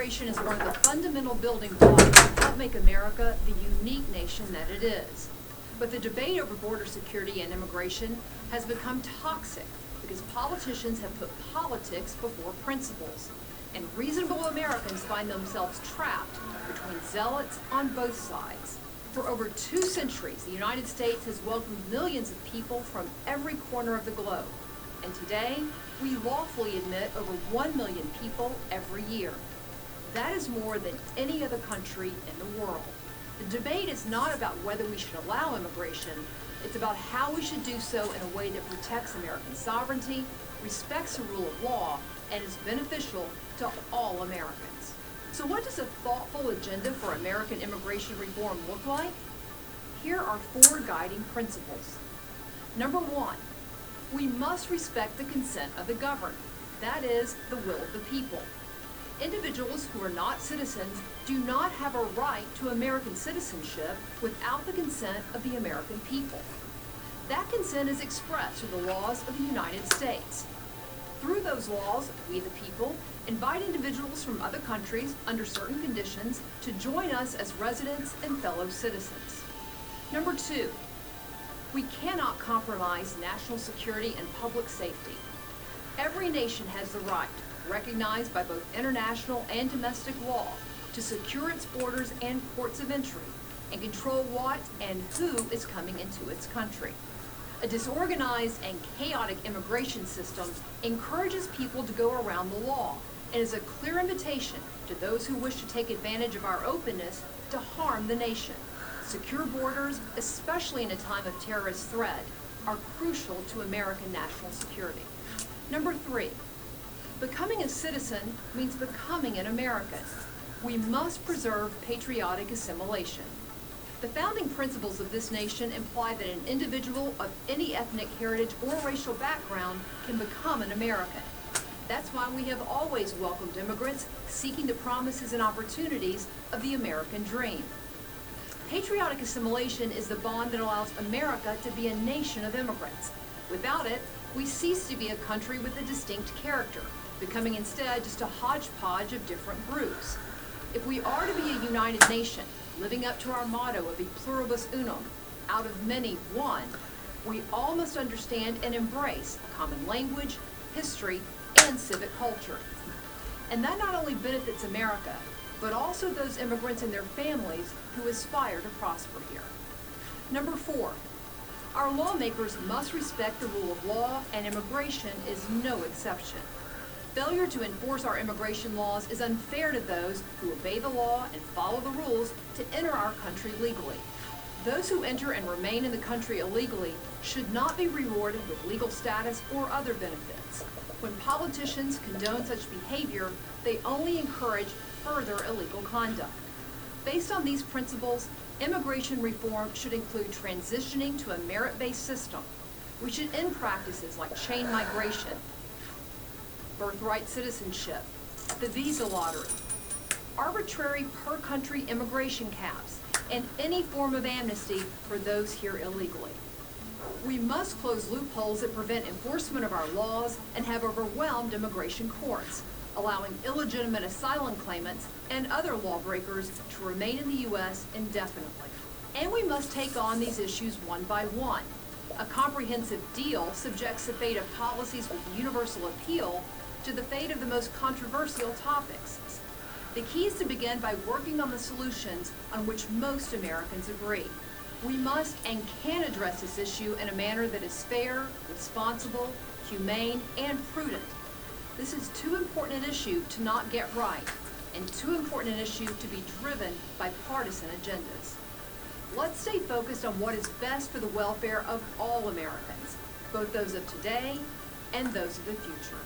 immigration is one of the fundamental building blocks that help make America the unique nation that it is. But the debate over border security and immigration has become toxic because politicians have put politics before principles. And reasonable Americans find themselves trapped between zealots on both sides. For over 2 centuries, the United States has welcomed millions of people from every corner of the globe. And today, we lawfully admit over 1 million people every year. That is more than any other country in the world. The debate is not about whether we should allow immigration, it's about how we should do so in a way that protects American sovereignty, respects the rule of law, and is beneficial to all Americans. So what does a thoughtful agenda for American immigration reform look like? Here are 4 guiding principles. Number 1, we must respect the consent of the governed, that is, the will of the people. Individuals who are not citizens do not have a right to American citizenship without the consent of the American people. That consent is expressed through the laws of the United States. Through those laws, we the people invite individuals from other countries under certain conditions to join us as residents and fellow citizens. Number 2, we cannot compromise national security and public safety. Every nation has the right, recognized by both international and domestic law, to secure its borders and ports of entry and control what and who is coming into its country. A disorganized and chaotic immigration system encourages people to go around the law and is a clear invitation to those who wish to take advantage of our openness to harm the nation. Secure borders, especially in a time of terrorist threat, are crucial to American national security. Number 3, becoming a citizen means becoming an American. We must preserve patriotic assimilation. The founding principles of this nation imply that an individual of any ethnic heritage or racial background can become an American. That's why we have always welcomed immigrants seeking the promises and opportunities of the American dream. Patriotic assimilation is the bond that allows America to be a nation of immigrants. Without it, we cease to be a country with a distinct character, becoming instead just a hodgepodge of different groups. If we are to be a united nation, living up to our motto of e pluribus unum, out of many one, we all must understand and embrace a common language, history, and civic culture. And that not only benefits America, but also those immigrants and their families who aspire to prosper here. Number 4, our lawmakers must respect the rule of law, and immigration is no exception. Failure to enforce our immigration laws is unfair to those who obey the law and follow the rules to enter our country legally. Those who enter and remain in the country illegally should not be rewarded with legal status or other benefits. When politicians condone such behavior, they only encourage further illegal conduct. Based on these principles, immigration reform should include transitioning to a merit-based system. We should end practices like chain migration, birthright citizenship, the visa lottery, arbitrary per-country immigration caps, and any form of amnesty for those here illegally. We must close loopholes that prevent enforcement of our laws and have overwhelmed immigration courts, allowing illegitimate asylum claimants and other lawbreakers to remain in the U.S. indefinitely. And we must take on these issues one by one. A comprehensive deal subjects the fate of policies with universal appeal to the fate of the most controversial topics. The key is to begin by working on the solutions on which most Americans agree. We must and can address this issue in a manner that is fair, responsible, humane, and prudent. This is too important an issue to not get right, and too important an issue to be driven by partisan agendas. Let's stay focused on what is best for the welfare of all Americans, both those of today and those of the future.